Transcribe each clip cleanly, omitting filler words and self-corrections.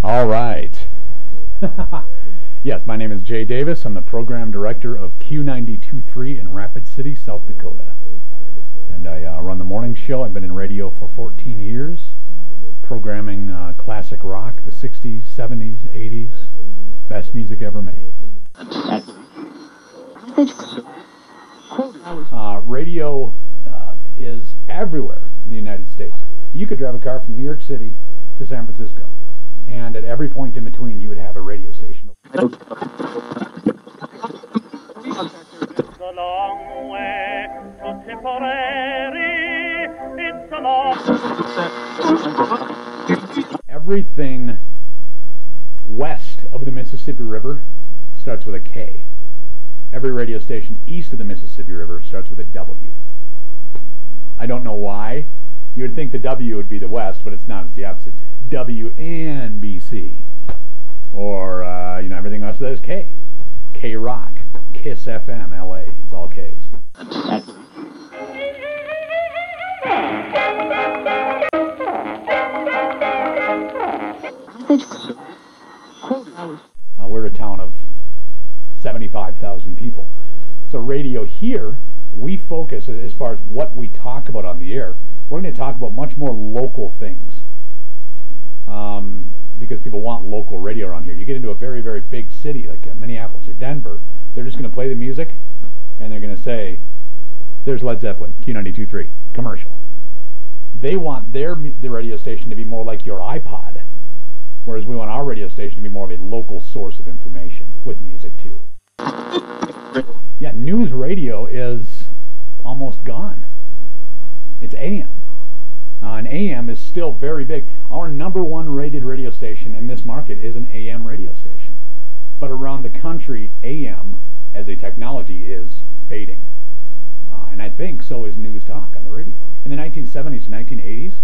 All right. Yes, my name is Jay Davis. I'm the program director of Q92.3 in Rapid City, South Dakota. And I run the morning show. I've been in radio for 14 years, programming classic rock, the 60s, 70s, 80s, best music ever made. Radio is everywhere in the United States. You could drive a car from New York City to San Francisco, and at every point in between you would have a radio station. It's a long way to Tipperary. It's a long... Everything west of the Mississippi River starts with a K. Every radio station east of the Mississippi River starts with a W. I don't know why. You would think the W would be the west, but it's not. It's the opposite. WNBC. Or, everything else that is K. K-Rock. Kiss FM, LA. It's all Ks. We're a town of 75,000 people. So radio here, we focus as far as what we talk about on the air. We're going to talk about much more local things. Because people want local radio around here. You get into a very, very big city like Minneapolis or Denver, they're just going to play the music and they're going to say, there's Led Zeppelin, Q92.3, commercial. They want the radio station to be more like your iPod, whereas we want our radio station to be more of a local source of information with music too. Yeah, news radio is almost gone. It's AM. And AM is still very big. Our #1 rated radio station in this market is an AM radio station. But around the country, AM as a technology is fading. And I think so is news talk on the radio. In the 1970s and 1980s,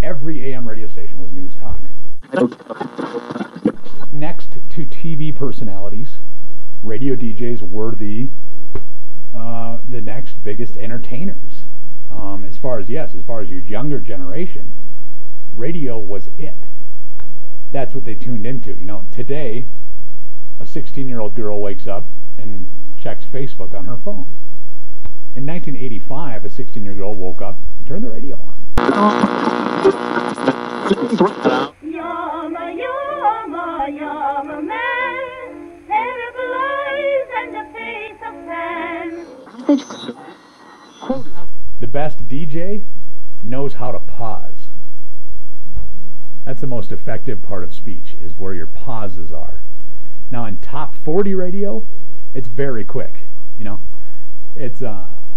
every AM radio station was news talk. Next to TV personalities, radio DJs were the next biggest entertainers. As far as your younger generation, radio was it. That's what they tuned into. Today, a 16-year-old girl wakes up and checks Facebook on her phone. In 1985, a 16-year-old girl woke up and turned the radio on. Yama, yama, yama man, terrible eyes and a face of sand. The best DJ knows how to pause. That's the most effective part of speech, is where your pauses are. Now in top 40 radio, it's very quick. It's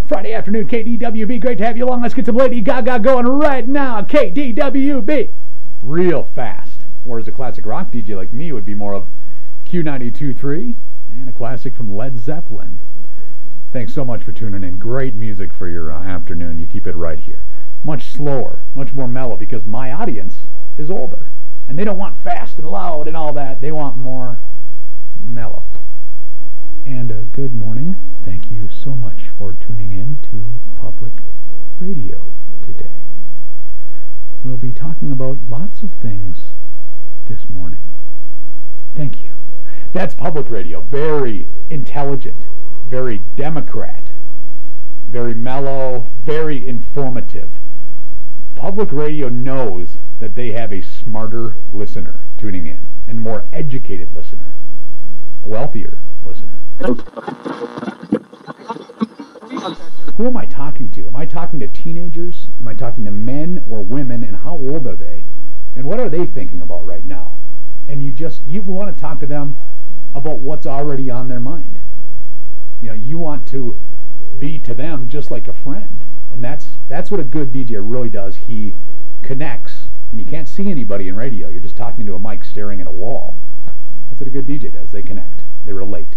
Friday afternoon, KDWB, great to have you along. Let's get some Lady Gaga going right now, KDWB. Real fast. Whereas a classic rock DJ like me would be more of Q92.3 and a classic from Led Zeppelin. Thanks so much for tuning in. Great music for your afternoon. You keep it right here. Much slower, much more mellow, because my audience is older. And they don't want fast and loud and all that. They want more mellow. And good morning. Thank you so much for tuning in to Public Radio today. We'll be talking about lots of things this morning. Thank you. That's Public Radio. Very intelligent. Very Democrat, very mellow, very informative. Public radio knows that they have a smarter listener tuning in, and more educated listener, a wealthier listener. Who am I talking to? Am I talking to teenagers? Am I talking to men or women, and how old are they? And what are they thinking about right now? And you want to talk to them about what's already on their mind. You want to be to them just like a friend. And that's what a good DJ really does. He connects, and you can't see anybody in radio. You're just talking to a mic staring at a wall. That's what a good DJ does. They connect. They relate.